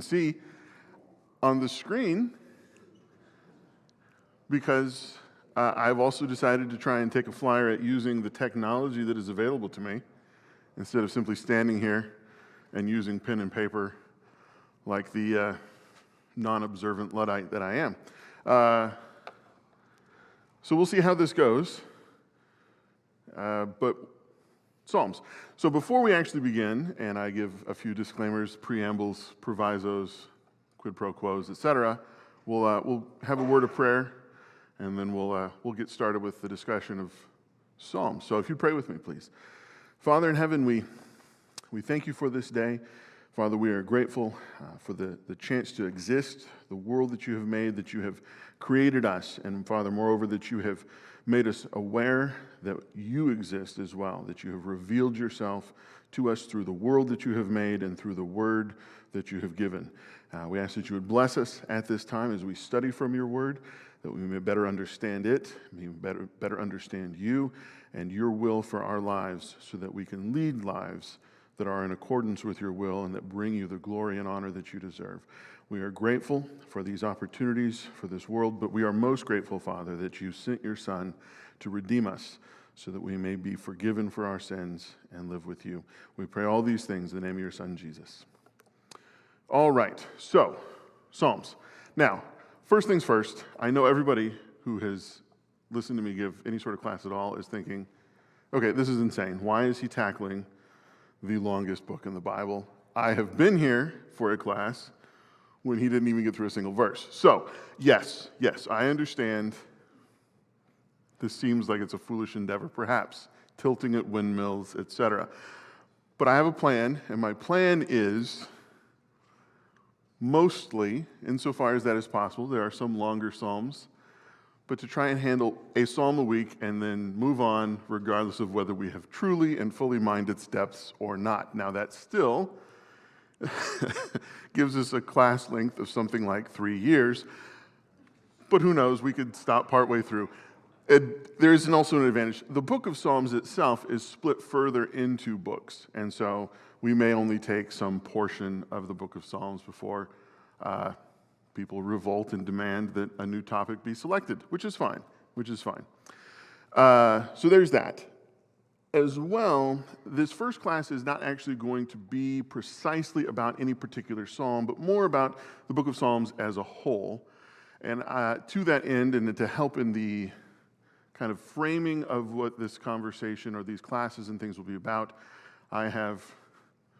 See on the screen because I've also decided to try and take a flyer at using the technology that is available to me instead of simply standing here and using pen and paper like the non-observant Luddite that I am. So we'll see how this goes. But Psalms. So before we actually begin, and I give a few disclaimers, preambles, provisos, quid pro quos, etc., we'll have a word of prayer, and then we'll get started with the discussion of Psalms. So if you pray with me, please. Father in heaven, we thank you for this day. Father, we are grateful for the chance to exist, the world that you have made, that you have created us, and Father, moreover, that you have made us aware that you exist as well, that you have revealed yourself to us through the world that you have made and through the word that you have given. We ask that you would bless us at this time as we study from your word, that we may better understand it, may better understand you and your will for our lives, so that we can lead lives that are in accordance with your will and that bring you the glory and honor that you deserve. We are grateful for these opportunities for this world, but we are most grateful, Father, that you sent your Son to redeem us so that we may be forgiven for our sins and live with you. We pray all these things in the name of your Son, Jesus. All right, so Psalms. Now, first things first, I know everybody who has listened to me give any sort of class at all is thinking, okay, this is insane. Why is he tackling the longest book in the Bible? I have been here for a class when he didn't even get through a single verse. So, yes, I understand this seems like it's a foolish endeavor, perhaps, tilting at windmills, etc. But I have a plan, and my plan is mostly, insofar as that is possible, there are some longer psalms, but to try and handle a psalm a week and then move on regardless of whether we have truly and fully mined its depths or not. Now that still gives us a class length of something like 3 years, but who knows, we could stop partway through. There is also an advantage. The book of Psalms itself is split further into books, and so we may only take some portion of the book of Psalms before people revolt and demand that a new topic be selected, which is fine. So there's that. As well, this first class is not actually going to be precisely about any particular psalm, but more about the book of Psalms as a whole. And to that end, and to help in the kind of framing of what this conversation or these classes and things will be about, I have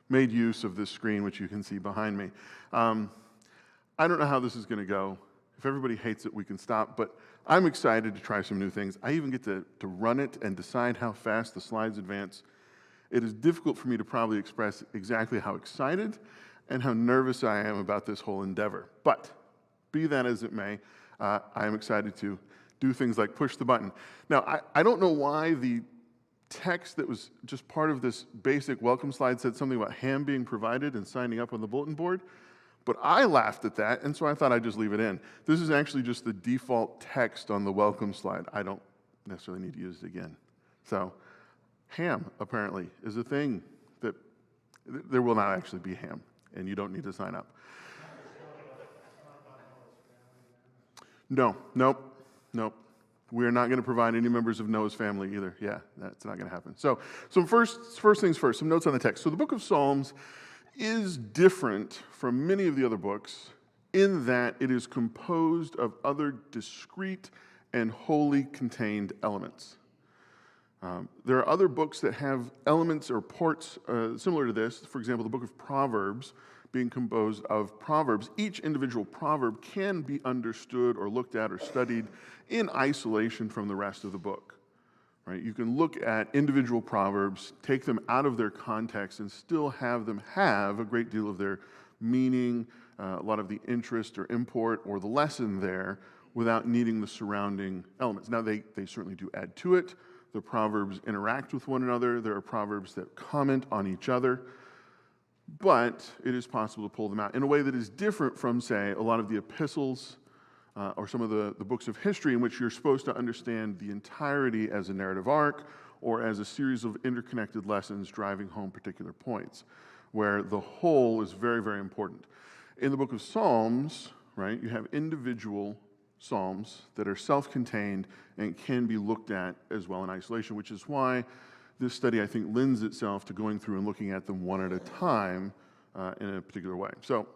made use of this screen, which you can see behind me. I don't know how this is going to go. If everybody hates it, we can stop, but I'm excited to try some new things. I even get to run it and decide how fast the slides advance. It is difficult for me to probably express exactly how excited and how nervous I am about this whole endeavor. But be that as it may, I am excited to do things like push the button. Now, I don't know why the text that was just part of this basic welcome slide said something about ham being provided and signing up on the bulletin board. But I laughed at that, and so I thought I'd just leave it in. This is actually just the default text on the welcome slide. I don't necessarily need to use it again. So, ham, apparently, is a thing that there will not actually be ham, and you don't need to sign up. Nope. We are not going to provide any members of Noah's family either. Yeah, that's not going to happen. So first things first, some notes on the text. So the book of Psalms is different from many of the other books in that it is composed of other discrete and wholly contained elements. There are other books that have elements or parts similar to this. For example, the book of Proverbs being composed of proverbs. Each individual proverb can be understood or looked at or studied in isolation from the rest of the book. Right? You can look at individual proverbs, take them out of their context, and still have them have a great deal of their meaning, a lot of the interest or import or the lesson there without needing the surrounding elements. Now, they certainly do add to it. The proverbs interact with one another. There are proverbs that comment on each other. But it is possible to pull them out in a way that is different from, say, a lot of the epistles or some of the books of history in which you're supposed to understand the entirety as a narrative arc or as a series of interconnected lessons driving home particular points, where the whole is very, very important. In the book of Psalms, right, you have individual psalms that are self-contained and can be looked at as well in isolation, which is why this study, I think, lends itself to going through and looking at them one at a time in a particular way. So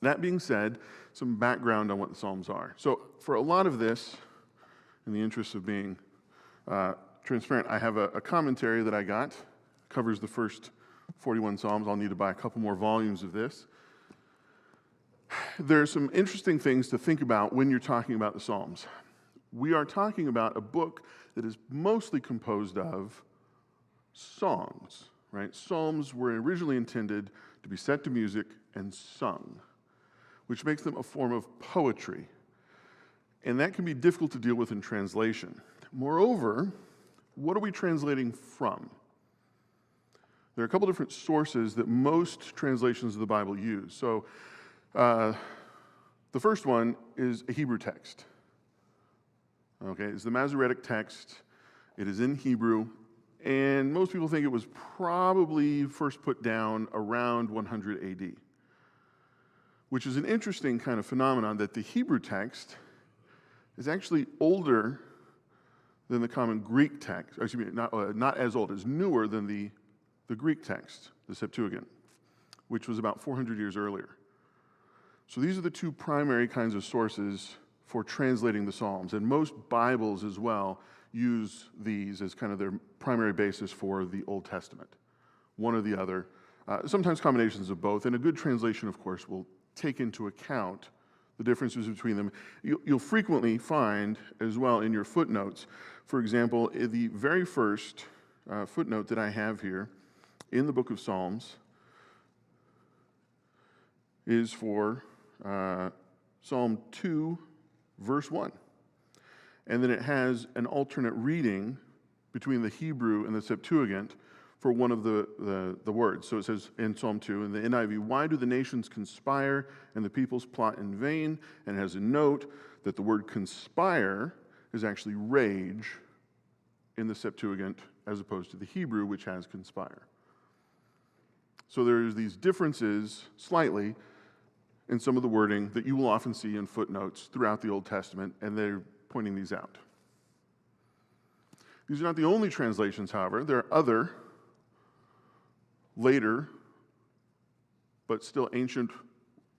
that being said, some background on what the Psalms are. So for a lot of this, in the interest of being transparent, I have a commentary that I got, covers the first 41 Psalms. I'll need to buy a couple more volumes of this. There are some interesting things to think about when you're talking about the Psalms. We are talking about a book that is mostly composed of songs, right? Psalms were originally intended to be set to music and sung, which makes them a form of poetry. And that can be difficult to deal with in translation. Moreover, what are we translating from? There are a couple different sources that most translations of the Bible use. So the first one is a Hebrew text. Okay, it's the Masoretic text. It is in Hebrew, and most people think it was probably first put down around 100 AD, which is an interesting kind of phenomenon that the Hebrew text is actually older than the common Greek text. Excuse me, not as old, it's newer than the Greek text, the Septuagint, which was about 400 years earlier. So these are the two primary kinds of sources for translating the Psalms, and most Bibles as well use these as kind of their primary basis for the Old Testament, one or the other, sometimes combinations of both, and a good translation, of course, will take into account the differences between them. You'll frequently find as well in your footnotes, for example, the very first footnote that I have here in the book of Psalms is for Psalm 2, verse 1. And then it has an alternate reading between the Hebrew and the Septuagint for one of the words. So it says in Psalm 2, in the NIV, why do the nations conspire and the peoples plot in vain? And it has a note that the word conspire is actually rage in the Septuagint as opposed to the Hebrew, which has conspire. So there's these differences slightly in some of the wording that you will often see in footnotes throughout the Old Testament, and they're pointing these out. These are not the only translations, however. There are other later, but still ancient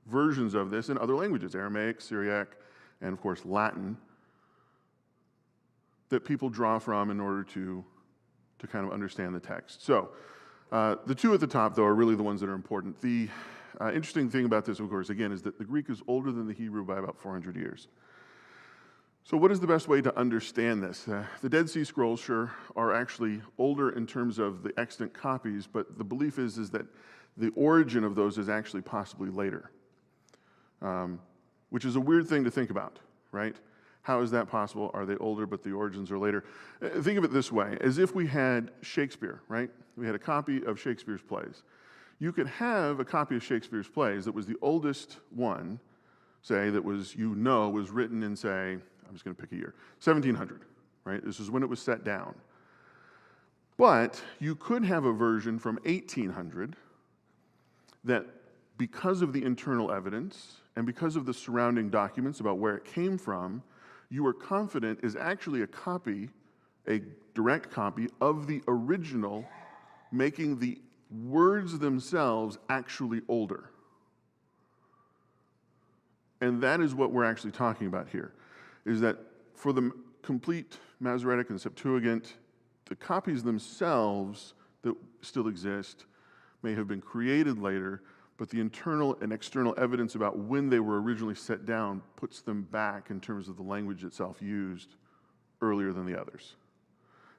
versions of this in other languages, Aramaic, Syriac, and of course Latin, that people draw from in order to kind of understand the text. So the two at the top, though, are really the ones that are important. The interesting thing about this, of course, again, is that the Greek is older than the Hebrew by about 400 years. So what is the best way to understand this? The Dead Sea Scrolls, sure, are actually older in terms of the extant copies, but the belief is that the origin of those is actually possibly later, which is a weird thing to think about, right? How is that possible? Are they older, but the origins are later? Think of it this way, as if we had Shakespeare, right? We had a copy of Shakespeare's plays. You could have a copy of Shakespeare's plays that was the oldest one, say, that was, was written in, say, I'm just going to pick a year, 1700, right? This is when it was set down. But you could have a version from 1800 that, because of the internal evidence and because of the surrounding documents about where it came from, you are confident is actually a copy, a direct copy of the original, making the words themselves actually older. And that is what we're actually talking about here, is that for the complete Masoretic and Septuagint, the copies themselves that still exist may have been created later, but the internal and external evidence about when they were originally set down puts them back in terms of the language itself used earlier than the others.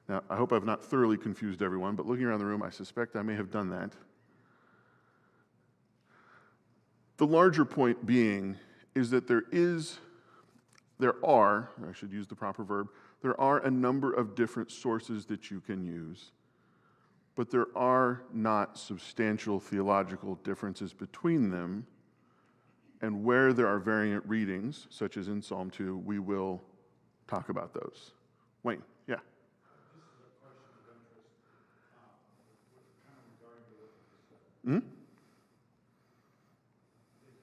Now, I hope I've not thoroughly confused everyone, but looking around the room, I suspect I may have done that. The larger point being is that there are, I should use the proper verb, there are a number of different sources that you can use, but there are not substantial theological differences between them, and where there are variant readings, such as in Psalm 2, we will talk about those. Wayne, yeah. This is a question of interest, kind of regarding to what you just said. Mm-hmm. Is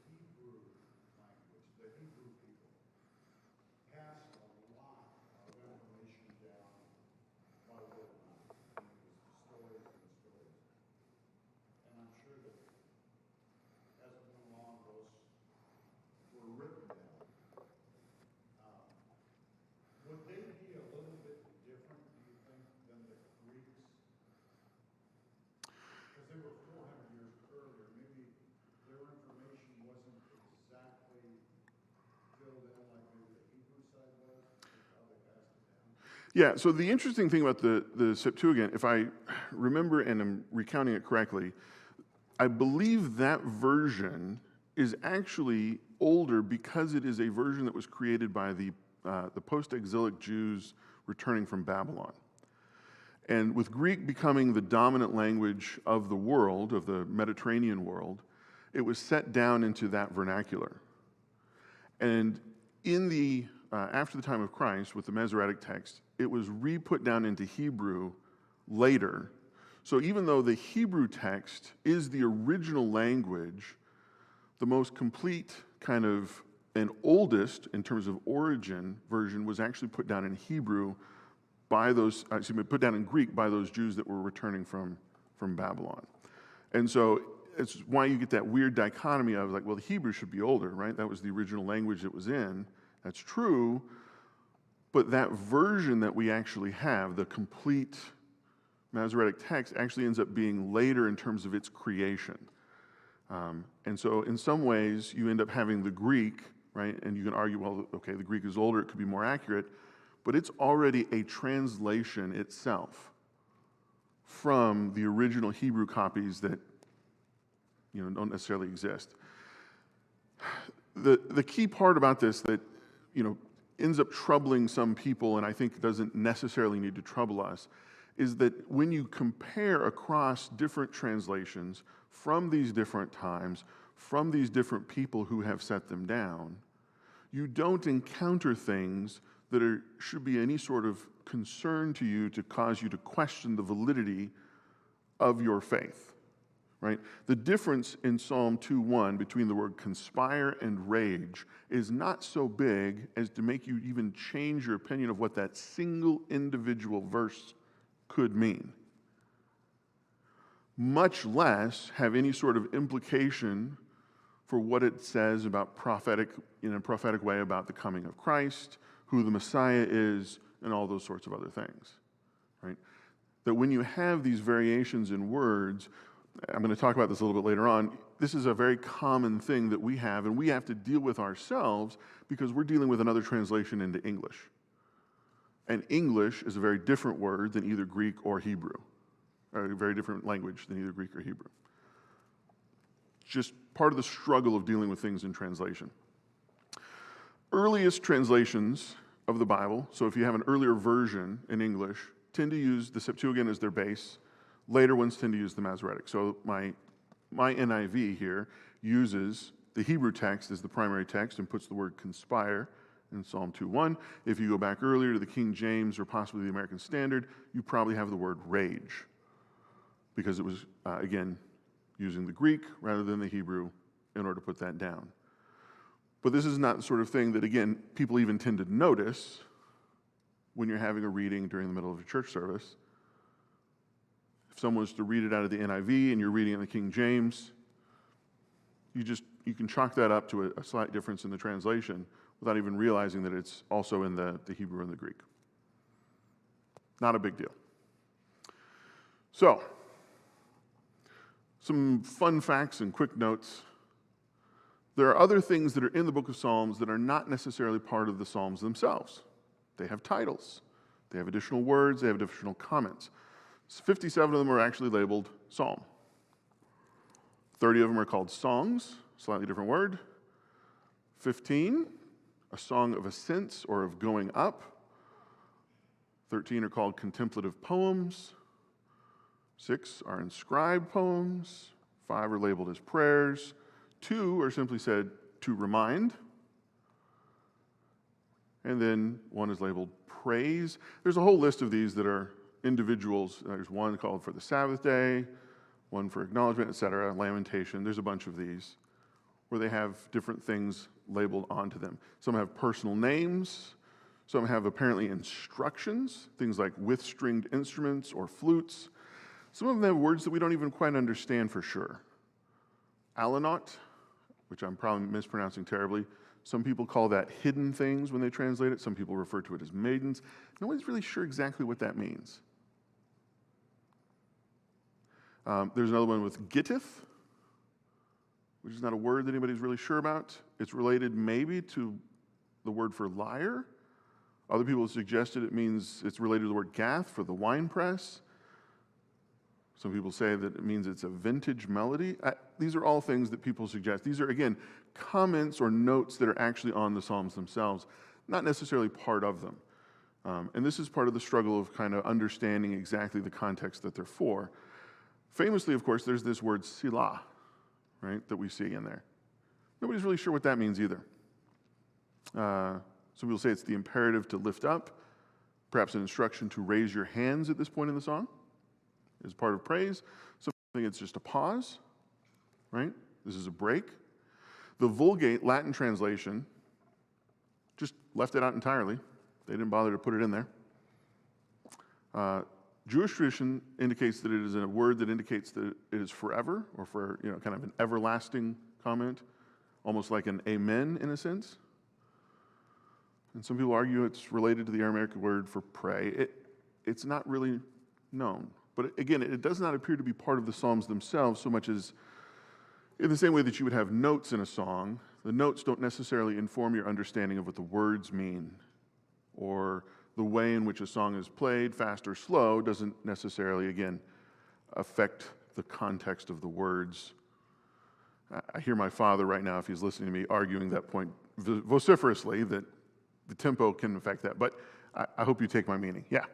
were written down, would they be a little bit different, do you think, than the Greeks? Because they were 400 years earlier, maybe their information wasn't exactly filled in like maybe the Hebrew side was, that's how they passed it down. Yeah, so the interesting thing about the Septuagint, if I remember and am recounting it correctly, I believe that version is actually older because it is a version that was created by the post-exilic Jews returning from Babylon. And with Greek becoming the dominant language of the world, of the Mediterranean world, it was set down into that vernacular. And in the after the time of Christ, with the Masoretic text, it was re-put down into Hebrew later. So even though the Hebrew text is the original language, the most complete kind of and oldest in terms of origin version was actually put down in Hebrew by those, put down in Greek by those Jews that were returning from Babylon. And so it's why you get that weird dichotomy of like, well, the Hebrew should be older, right? That was the original language it was in. That's true. But that version that we actually have, the complete Masoretic text, actually ends up being later in terms of its creation. And so in some ways, you end up having the Greek, right? And you can argue, well, okay, the Greek is older, it could be more accurate, but it's already a translation itself from the original Hebrew copies that don't necessarily exist. The key part about this that ends up troubling some people, and I think doesn't necessarily need to trouble us, is that when you compare across different translations from these different times, from these different people who have set them down, you don't encounter things that should be any sort of concern to you to cause you to question the validity of your faith, right? The difference in Psalm 2:1 between the word conspire and rage is not so big as to make you even change your opinion of what that single individual verse could mean, much less have any sort of implication for what it says about in a prophetic way about the coming of Christ, who the Messiah is, and all those sorts of other things, right? That when you have these variations in words, I'm going to talk about this a little bit later on, this is a very common thing that we have, and we have to deal with ourselves because we're dealing with another translation into English. And English is a very different word than either Greek or Hebrew, or a very different language than either Greek or Hebrew. It's just part of the struggle of dealing with things in translation. Earliest translations of the Bible, so if you have an earlier version in English, tend to use the Septuagint as their base. Later ones tend to use the Masoretic. So my NIV here uses the Hebrew text as the primary text and puts the word conspire in Psalm 2:1. If you go back earlier to the King James or possibly the American Standard, you probably have the word rage because it was, again, using the Greek rather than the Hebrew in order to put that down. But this is not the sort of thing that, again, people even tend to notice when you're having a reading during the middle of a church service. If someone was to read it out of the NIV and you're reading in the King James, you can chalk that up to a slight difference in the translation without even realizing that it's also in the Hebrew and the Greek. Not a big deal. So, some fun facts and quick notes. There are other things that are in the book of Psalms that are not necessarily part of the Psalms themselves. They have titles. They have additional words. They have additional comments. 57 of them are actually labeled Psalm. 30 of them are called songs, slightly different word. 15, a song of ascents or of going up. 13 are called contemplative poems. 6 are inscribed poems. 5 are labeled as prayers. 2 are simply said to remind. And then 1 is labeled praise. There's a whole list of these that are individuals. There's one called for the Sabbath day, one for acknowledgement, etc., lamentation. There's a bunch of these where they have different things labeled onto them. Some have personal names. Some have apparently instructions, things like with stringed instruments or flutes. Some of them have words that we don't even quite understand for sure. Alanot, which I'm probably mispronouncing terribly, Some people call that hidden things when they translate it. Some people refer to it as maidens. Nobody's really sure exactly what that means. There's another one with gittith, which is not a word that anybody's really sure about. It's related maybe to the word for lyre. Other people have suggested it means it's related to the word gath for the wine press. Some people say that it means it's a vintage melody. These are all things that people suggest. These are, again, comments or notes that are actually on the Psalms themselves, not necessarily part of them. And this is part of the struggle of kind of understanding exactly the context that they're for. Famously, of course, there's this word Selah, right, that we see in there. Nobody's really sure what that means either. Some people say it's the imperative to lift up, perhaps an instruction to raise your hands at this point in the song as part of praise. Some think it's just a pause, right? This is a break. The Vulgate Latin translation just left it out entirely. They didn't bother to put it in there. Jewish tradition indicates that it is a word that indicates that it is forever, or for, kind of an everlasting comment, almost like an amen in a sense. And some people argue it's related to the Aramaic word for pray. It's not really known. But again, it does not appear to be part of the Psalms themselves so much as in the same way that you would have notes in a song. The notes don't necessarily inform your understanding of what the words mean, or the way in which a song is played, fast or slow, doesn't necessarily, again, affect the context of the words. I hear my father right now, if he's listening to me, arguing that point vociferously, that the tempo can affect that. But I hope you take my meaning. Yeah?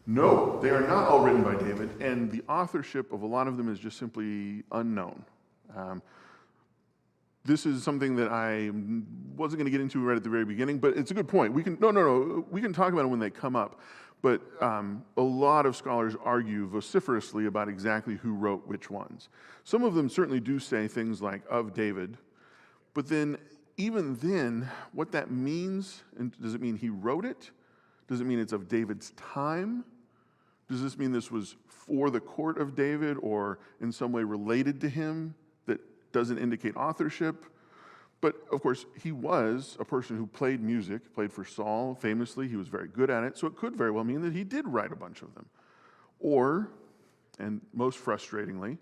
No, they are not all written by David, and the authorship of a lot of them is just simply unknown. This is something that I wasn't going to get into right at the very beginning, but it's a good point. We can talk about it when they come up. But a lot of scholars argue vociferously about exactly who wrote which ones. Some of them certainly do say things like of David, but then even then, what that means, and does it mean he wrote it? Does it mean it's of David's time? Does this mean this was for the court of David or in some way related to him that doesn't indicate authorship? But of course, he was a person who played music, played for Saul famously. He was very good at it, so it could very well mean that he did write a bunch of them. Or, and most frustratingly,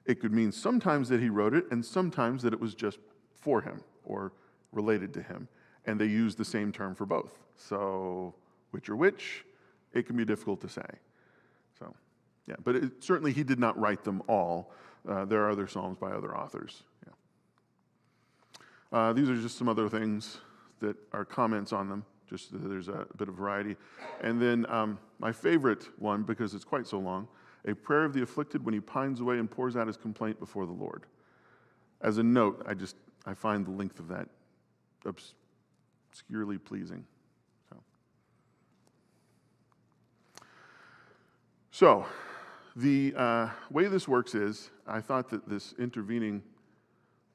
it could mean sometimes that he wrote it and sometimes that it was just for him or related to him. And they use the same term for both. So, which are which, it can be difficult to say. So, yeah, but certainly he did not write them all. There are other psalms by other authors. Yeah. These are just some other things that are comments on them. Just there's a bit of variety. And then my favorite one, because it's quite so long, a prayer of the afflicted when he pines away and pours out his complaint before the Lord. As a note, I find the length of that obscurely pleasing. So the way this works is, I thought that this intervening,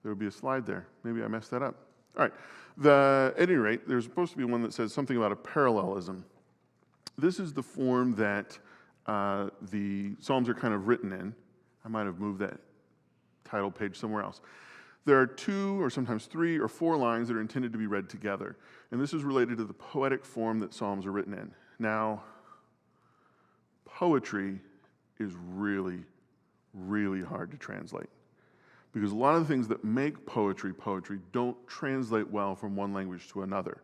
there would be a slide there. Maybe I messed that up. All right. At any rate, there's supposed to be one that says something about a parallelism. This is the form that the Psalms are kind of written in. I might have moved that title page somewhere else. There are 2 or sometimes 3 or 4 lines that are intended to be read together. And this is related to the poetic form that Psalms are written in. Now, poetry is really, really hard to translate. Because a lot of the things that make poetry don't translate well from one language to another.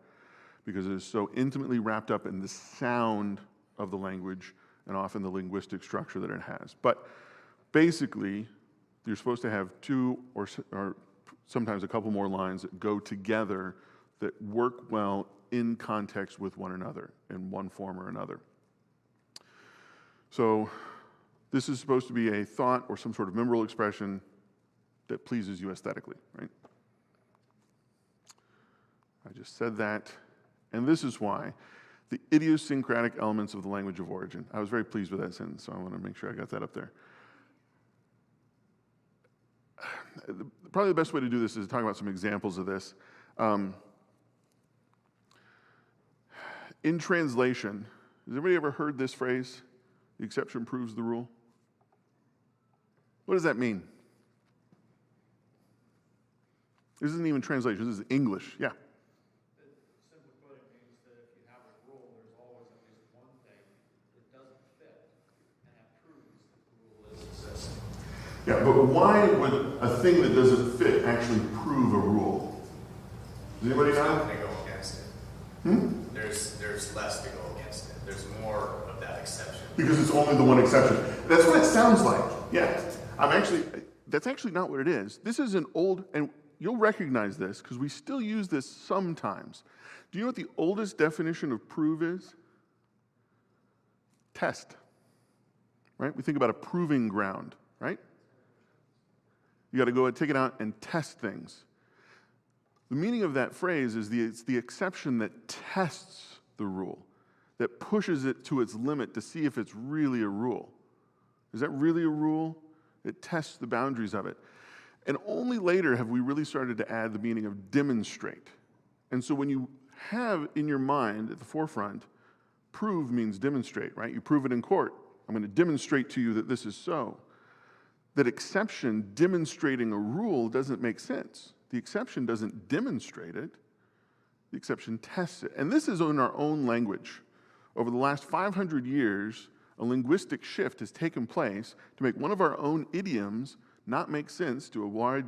Because it is so intimately wrapped up in the sound of the language and often the linguistic structure that it has. But basically, you're supposed to have 2 or sometimes a couple more lines that go together that work well in context with one another in one form or another. So this is supposed to be a thought or some sort of memorable expression that pleases you aesthetically, right? I just said that. And this is why. The idiosyncratic elements of the language of origin. I was very pleased with that sentence, so I want to make sure I got that up there. Probably the best way to do this is to talk about some examples of this. In translation, has anybody ever heard this phrase? The exception proves the rule. What does that mean? This isn't even translation, this is English. Yeah. Simply put, it means that if you have a rule, there's always at least one thing that doesn't fit, and that proves that the rule is existing. Yeah, but why would a thing that doesn't fit actually prove a rule? Does anybody There's know? nothing to go against it. There's less to go against it. There's more of that exception. Because it's only the one exception. That's what it sounds like. Yeah. That's actually not what it is. This is an old, and you'll recognize this because we still use this sometimes. Do you know what the oldest definition of prove is? Test. Right? We think about a proving ground, right? You got to go and take it out and test things. The meaning of that phrase is it's the exception that tests the rule, that pushes it to its limit to see if it's really a rule. Is that really a rule? It tests the boundaries of it. And only later have we really started to add the meaning of demonstrate. And so when you have in your mind at the forefront, prove means demonstrate, right? You prove it in court. I'm going to demonstrate to you that this is so. That exception demonstrating a rule doesn't make sense. The exception doesn't demonstrate it. The exception tests it. And this is in our own language. Over the last 500 years, a linguistic shift has taken place to make one of our own idioms not make sense to a wide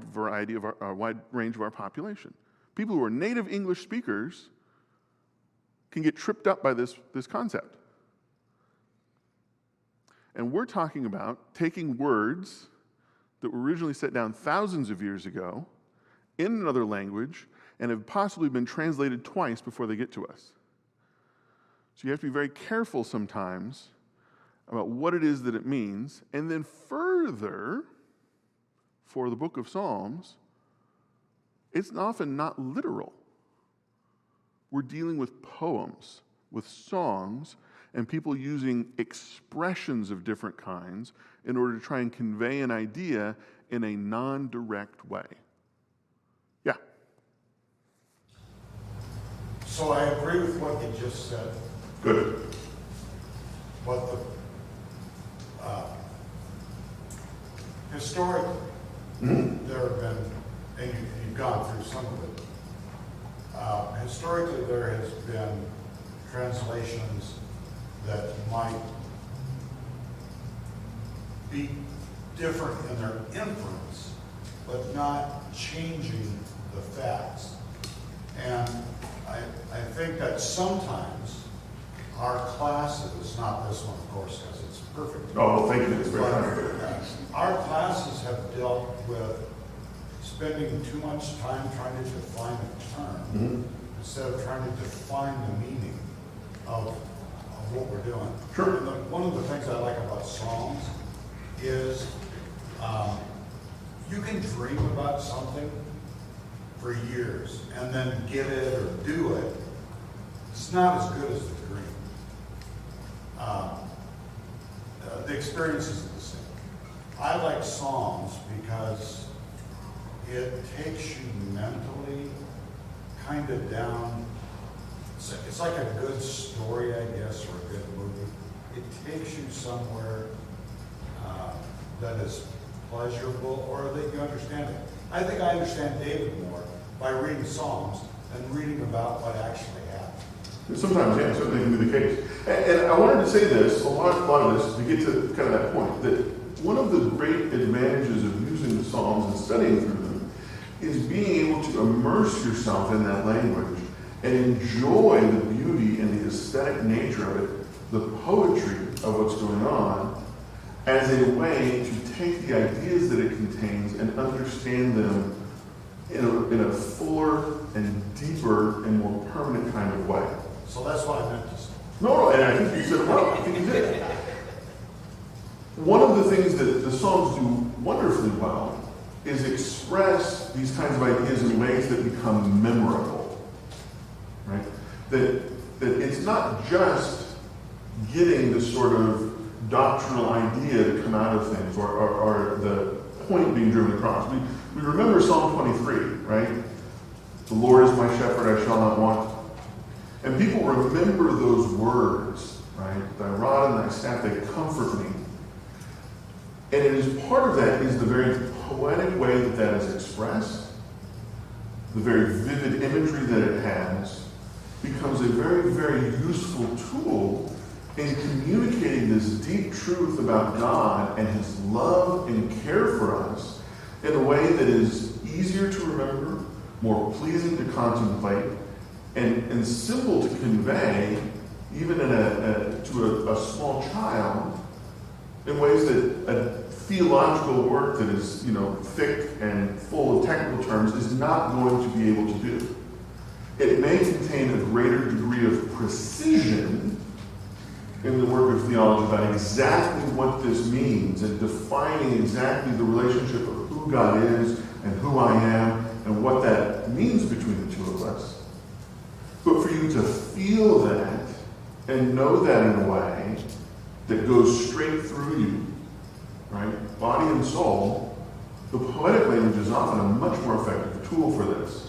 range of our population. People who are native English speakers can get tripped up by this concept. And we're talking about taking words that were originally set down thousands of years ago in another language and have possibly been translated twice before they get to us. So you have to be very careful sometimes about what it is that it means. And then further, for the book of Psalms, it's often not literal. We're dealing with poems, with songs, and people using expressions of different kinds in order to try and convey an idea in a non-direct way. Yeah? So I agree with what you just said, Good. but historically, there have been, and you've gone through some of it, historically there has been translations that might be different in their inference, but not changing the facts. And I think that sometimes our classes, not this one, of course, because it's perfect. Oh, well, thank you. It's very But, kind. our classes have dealt with spending too much time trying to define a term instead of trying to define the meaning of what we're doing. Sure. And one of the things I like about Psalms is you can dream about something for years and then get it or do it. It's not as good as the dream. The experience isn't the same. I like Psalms because it takes you mentally kind of down. It's like a good story, I guess, or a good movie. It takes you somewhere that is pleasurable or that you understand it. I think I understand David more by reading Psalms than reading about what actually happened. Sometimes, yeah, certainly can be the case. And I wanted to say this, a lot of this, to get to kind of that point, that one of the great advantages of using the Psalms and studying through them is being able to immerse yourself in that language and enjoy the beauty and the aesthetic nature of it, the poetry of what's going on, as a way to take the ideas that it contains and understand them in a fuller and deeper and more permanent kind of way. So that's what I meant to say. No, and I think you said it well. I think you did. One of the things that the Psalms do wonderfully well is express these kinds of ideas in ways that become memorable, right? That it's not just getting the sort of doctrinal idea to come out of things or the point being driven across. We remember Psalm 23, right? The Lord is my shepherd, I shall not want. And people remember those words, right? Thy rod and thy staff, they comfort me. And it is part of that is the very poetic way that is expressed, the very vivid imagery that it has, becomes a very, very useful tool in communicating this deep truth about God and his love and care for us in a way that is easier to remember, more pleasing to contemplate, and simple to convey, even to a small child, in ways that a theological work that is, thick and full of technical terms is not going to be able to do. It may contain a greater degree of precision in the work of theology about exactly what this means and defining exactly the relationship of who God is and who I am and what that means between the two of us. But for you to feel that and know that in a way that goes straight through you, right, body and soul, the poetic language is often a much more effective tool for this,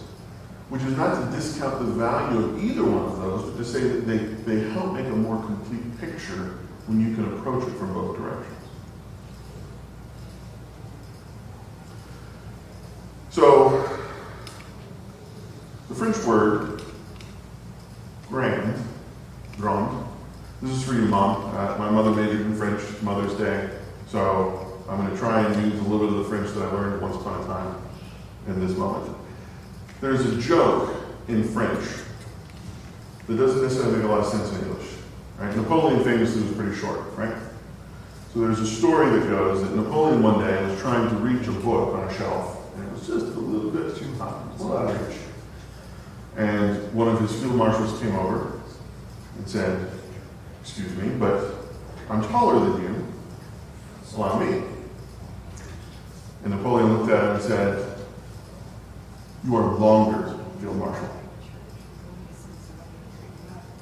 which is not to discount the value of either one of those, but to say that they help make a more complete picture when you can approach it from both directions. So, the French word, grand, this is for you, Mom. My mother made it in French Mother's Day, so I'm going to try and use a little bit of the French that I learned once upon a time in this moment. There's a joke in French that doesn't necessarily make a lot of sense in English. Right? Napoleon famously was pretty short, right? So there's a story that goes that Napoleon one day was trying to reach a book on a shelf, and it was just a little bit too high. It was a lot of reach. And one of his field marshals came over and said, "Excuse me, but I'm taller than you. Allow me." And Napoleon looked at him and said, "You are longer, Field Marshal."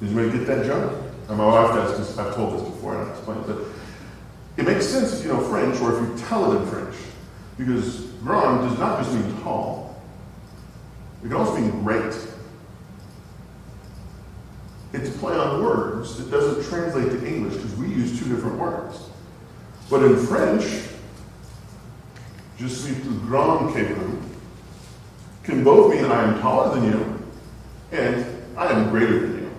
Did anybody get that joke? And my wife does, because I've told this before and I've explained it. But it makes sense if you know French or if you tell it in French. Because grand does not just mean tall. It can also mean great. It's a play on words that doesn't translate to English because we use two different words. But in French, je suis plus grand que vous can both mean I am taller than you and I am greater than you.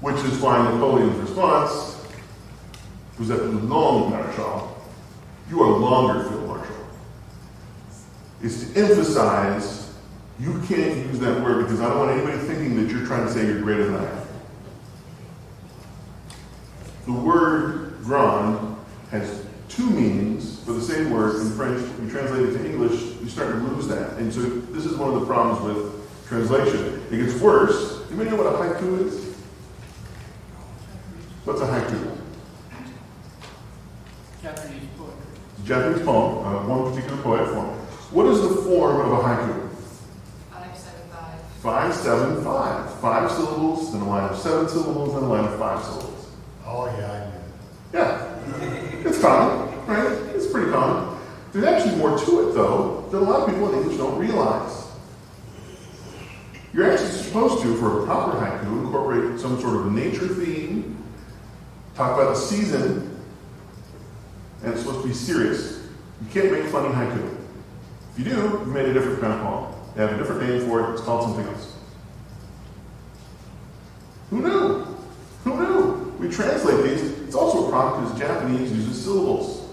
Which is why Napoleon's response was that the long Marshal, you are longer, Field Marshal. Is to emphasize you can't use that word because I don't want anybody thinking that you're trying to say you're greater than I am. The word grand has two meanings for the same word in French. When you translate it to English, you start to lose that. And so this is one of the problems with translation. It gets worse. You may know what a haiku is? What's a haiku? Japanese poetry. It's a Japanese poem, one particular poet form. What is the form of a haiku? 575. 5-7-5. 5 syllables, then a line of 7 syllables, then a line of 5 syllables. Oh, yeah, I knew. Yeah, it's common, right? It's pretty common. There's actually more to it, though, that a lot of people in English don't realize. You're actually supposed to, for a proper haiku, incorporate some sort of nature theme, talk about the season, and it's supposed to be serious. You can't make funny haiku. If you do, you've made a different kind of poem. They have a different name for it. It's called something else. Who knew? Who knew? We translate these. It's also a problem because Japanese uses syllables.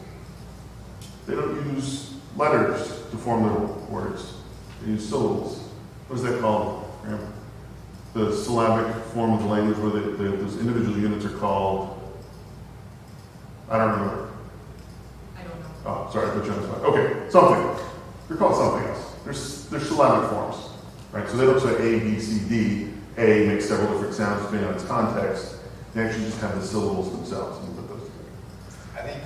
They don't use letters to form their words. They use syllables. What is that called? The syllabic form of the language where those individual units are called. I don't remember. I don't know. Oh, sorry, I put you on the spot. Okay, something. They're called something else. They're syllabic forms, right? So they don't say A, B, C, D. A makes several different sounds depending on its context. They actually just have the syllables themselves and put those together. I think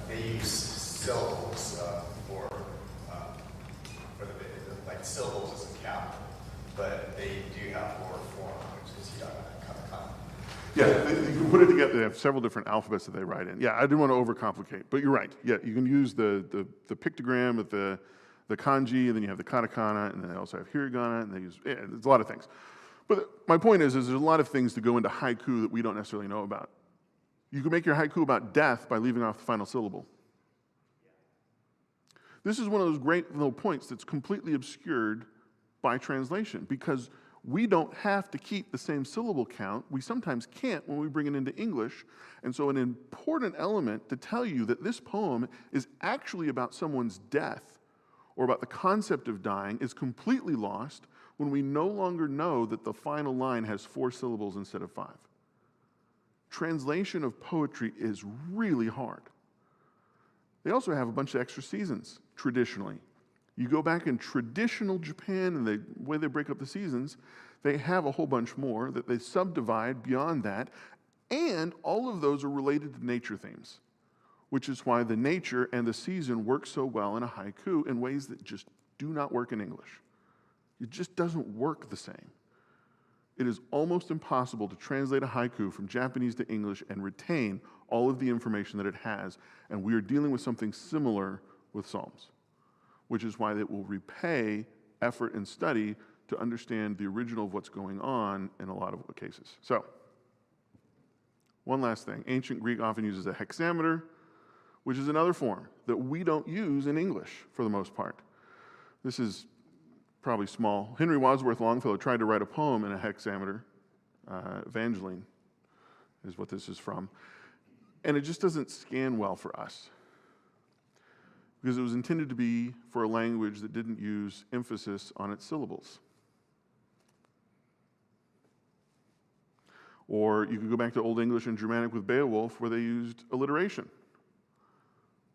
they use syllables for the like syllables as a count, but they do have word form, which is kind of common. Yeah, you can put it together. They have several different alphabets that they write in. Yeah, I didn't want to overcomplicate, but you're right. Yeah, you can use the pictogram with the kanji, and then you have the katakana, and then they also have hiragana, and they use, there's a lot of things. But my point is there's a lot of things that go into haiku that we don't necessarily know about. You can make your haiku about death by leaving off the final syllable. This is one of those great little points that's completely obscured by translation because we don't have to keep the same syllable count. We sometimes can't when we bring it into English. And so an important element to tell you that this poem is actually about someone's death or about the concept of dying is completely lost when we no longer know that the final line has 4 syllables instead of 5. Translation of poetry is really hard. They also have a bunch of extra seasons, traditionally. You go back in traditional Japan and the way they break up the seasons, they have a whole bunch more that they subdivide beyond that, and all of those are related to nature themes, which is why the nature and the season work so well in a haiku in ways that just do not work in English. It just doesn't work the same. It is almost impossible to translate a haiku from Japanese to English and retain all of the information that it has, and we are dealing with something similar with Psalms, which is why it will repay effort and study to understand the original of what's going on in a lot of cases. So, one last thing. Ancient Greek often uses a hexameter, which is another form that we don't use in English for the most part. This is probably small. Henry Wadsworth Longfellow tried to write a poem in a hexameter. Evangeline is what this is from. And it just doesn't scan well for us, because it was intended to be for a language that didn't use emphasis on its syllables. Or you could go back to Old English and Germanic with Beowulf, where they used alliteration,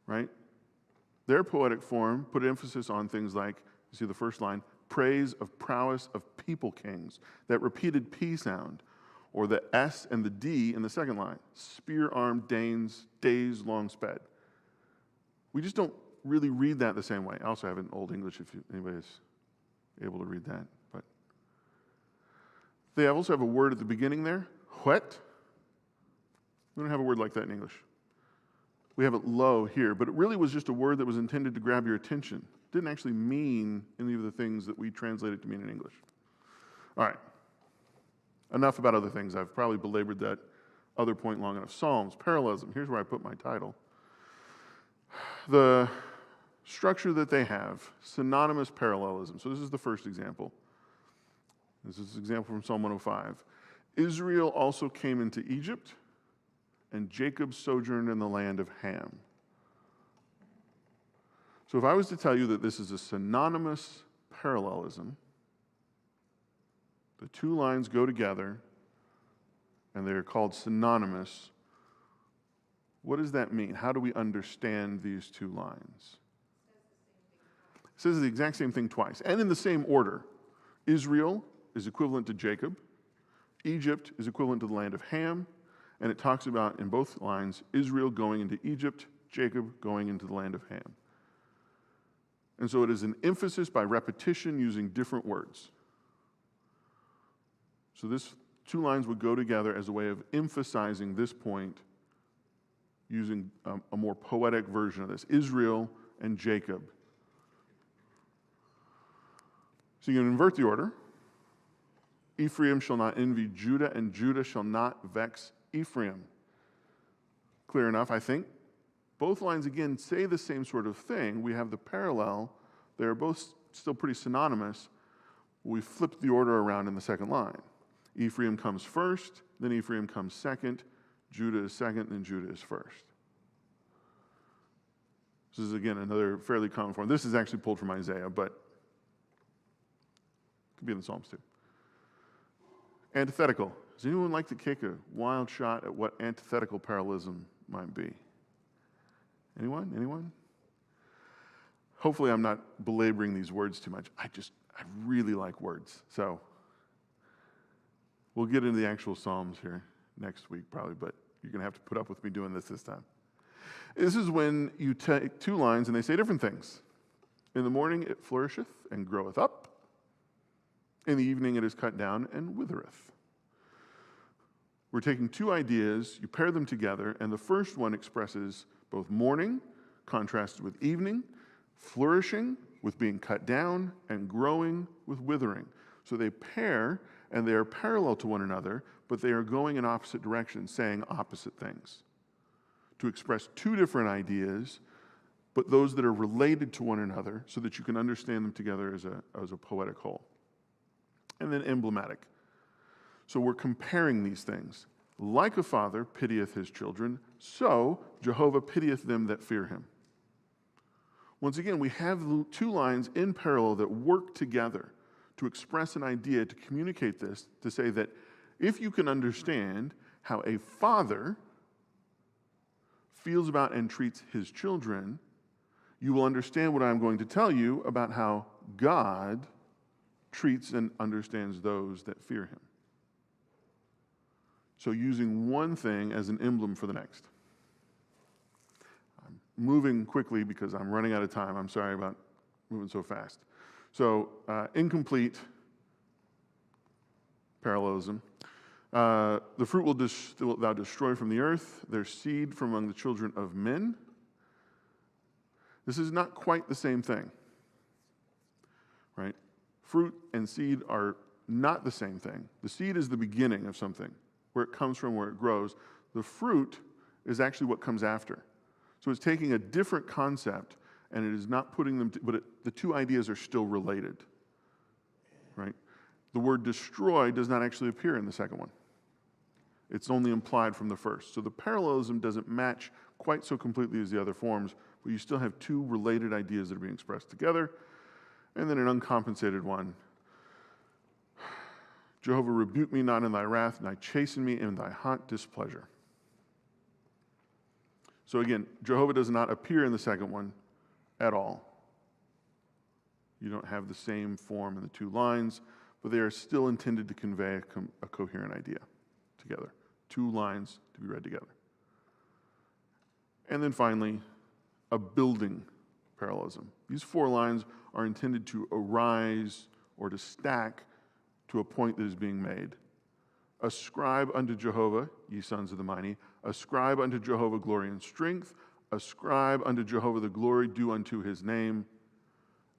right? Their poetic form put emphasis on things like, you see the first line, praise of prowess of people kings, that repeated P sound, or the S and the D in the second line, spear-armed Danes, days long sped. We just don't really read that the same way. I also have it in Old English if anybody's able to read that. But they also have a word at the beginning there, whet. We don't have a word like that in English. We have it low here, but it really was just a word that was intended to grab your attention. It didn't actually mean any of the things that we translate it to mean in English. All right. Enough about other things. I've probably belabored that other point long enough. Psalms, parallelism. Here's where I put my title. The structure that they have, synonymous parallelism. So this is the first example. This is an example from Psalm 105. Israel also came into Egypt, and Jacob sojourned in the land of Ham. So if I was to tell you that this is a synonymous parallelism, the two lines go together, and they're called synonymous, what does that mean? How do we understand these two lines? It says the exact same thing twice, and in the same order. Israel is equivalent to Jacob. Egypt is equivalent to the land of Ham. And it talks about, in both lines, Israel going into Egypt, Jacob going into the land of Ham. And so it is an emphasis by repetition using different words. So this two lines would go together as a way of emphasizing this point using a more poetic version of this, Israel and Jacob. So you can invert the order. Ephraim shall not envy Judah, and Judah shall not vex Ephraim. Clear enough, I think. Both lines, again, say the same sort of thing. We have the parallel. They're both still pretty synonymous. We flipped the order around in the second line. Ephraim comes first, then Ephraim comes second, Judah is second, then Judah is first. This is, again, another fairly common form. This is actually pulled from Isaiah, but it could be in the Psalms too. Antithetical. Does anyone like to take a wild shot at what antithetical parallelism might be? Anyone? Anyone? Hopefully I'm not belaboring these words too much. I really like words. So we'll get into the actual Psalms here next week probably, but you're going to have to put up with me doing this time. This is when you take two lines and they say different things. In the morning it flourisheth and groweth up. In the evening it is cut down and withereth. We're taking two ideas, you pair them together, and the first one expresses both morning, contrasted with evening, flourishing with being cut down, and growing with withering. So they pair, and they are parallel to one another, but they are going in opposite directions, saying opposite things. To express two different ideas, but those that are related to one another, so that you can understand them together as a poetic whole. And then emblematic. So we're comparing these things. Like a father pitieth his children, so Jehovah pitieth them that fear him. Once again, we have two lines in parallel that work together to express an idea, to communicate this, to say that if you can understand how a father feels about and treats his children, you will understand what I'm going to tell you about how God treats and understands those that fear him. So using one thing as an emblem for the next. I'm moving quickly because I'm running out of time. I'm sorry about moving so fast. So incomplete parallelism. The fruit will thou destroy from the earth, their seed from among the children of men. This is not quite the same thing, right? Fruit and seed are not the same thing. The seed is the beginning of something, where it comes from, where it grows. The fruit is actually what comes after. So it's taking a different concept, and it is not putting them, the two ideas are still related, right? The word destroy does not actually appear in the second one. It's only implied from the first. So the parallelism doesn't match quite so completely as the other forms, but you still have two related ideas that are being expressed together, and then an uncompensated one. Jehovah, rebuke me not in thy wrath, and chasten me in thy hot displeasure. So again, Jehovah does not appear in the second one at all. You don't have the same form in the two lines, but they are still intended to convey a coherent idea together. Two lines to be read together. And then finally, a building parallelism. These four lines are intended to arise or to stack to a point that is being made. Ascribe unto Jehovah, ye sons of the mighty. Ascribe unto Jehovah glory and strength. Ascribe unto Jehovah the glory due unto his name.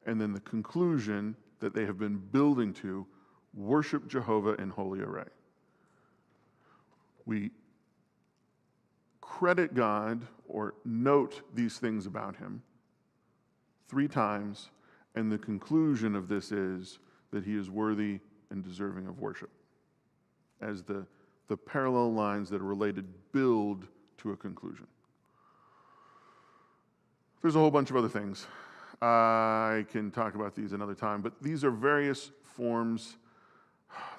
And then the conclusion that they have been building to, worship Jehovah in holy array. We credit God or note these things about him 3 times, and the conclusion of this is that he is worthy and deserving of worship, as the parallel lines that are related build to a conclusion. There's a whole bunch of other things. I can talk about these another time, but these are various forms.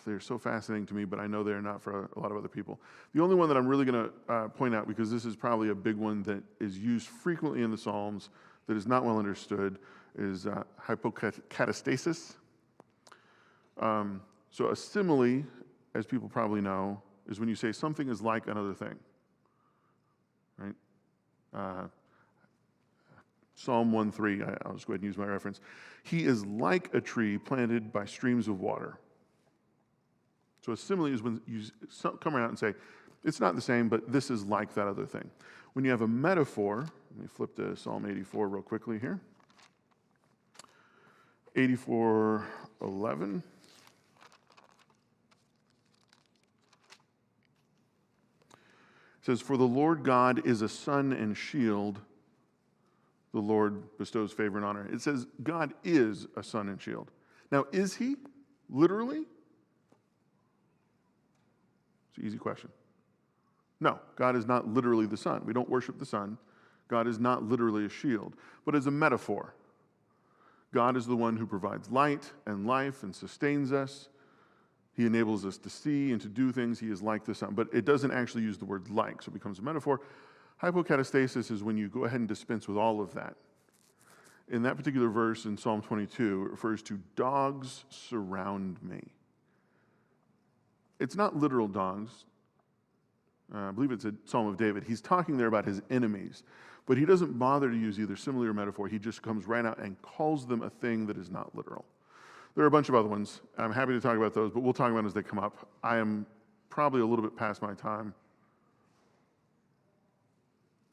They're so fascinating to me, but I know they're not for a lot of other people. The only one that I'm really going to point out, because this is probably a big one that is used frequently in the Psalms that is not well understood, is hypokatastasis. So a simile, as people probably know, is when you say something is like another thing, right? Psalm 1:3, I'll just go ahead and use my reference. He is like a tree planted by streams of water. So a simile is when you come around and say, it's not the same, but this is like that other thing. When you have a metaphor, let me flip to Psalm 84 real quickly here. 84:11. It says, for the Lord God is a sun and shield. The Lord bestows favor and honor. It says God is a sun and shield. Now, is he literally? It's an easy question. No, God is not literally the sun. We don't worship the sun. God is not literally a shield, but as a metaphor. God is the one who provides light and life and sustains us. He enables us to see and to do things. He is like the sun, but it doesn't actually use the word like, so it becomes a metaphor. Hypokatastasis is when you go ahead and dispense with all of that. In that particular verse in Psalm 22, it refers to dogs surround me. It's not literal dogs. I believe it's a Psalm of David. He's talking there about his enemies, but he doesn't bother to use either simile or metaphor. He just comes right out and calls them a thing that is not literal. There are a bunch of other ones. I'm happy to talk about those, but we'll talk about them as they come up. I am probably a little bit past my time.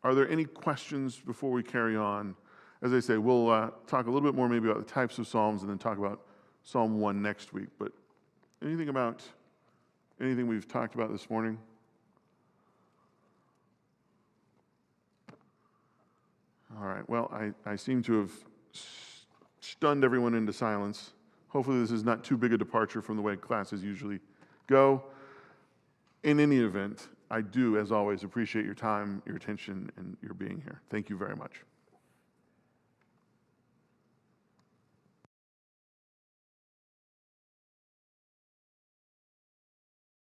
Are there any questions before we carry on? As I say, we'll talk a little bit more maybe about the types of Psalms and then talk about Psalm 1 next week. But anything we've talked about this morning? All right, well, I seem to have stunned everyone into silence. Hopefully this is not too big a departure from the way classes usually go. In any event, I do, as always, appreciate your time, your attention, and your being here. Thank you very much.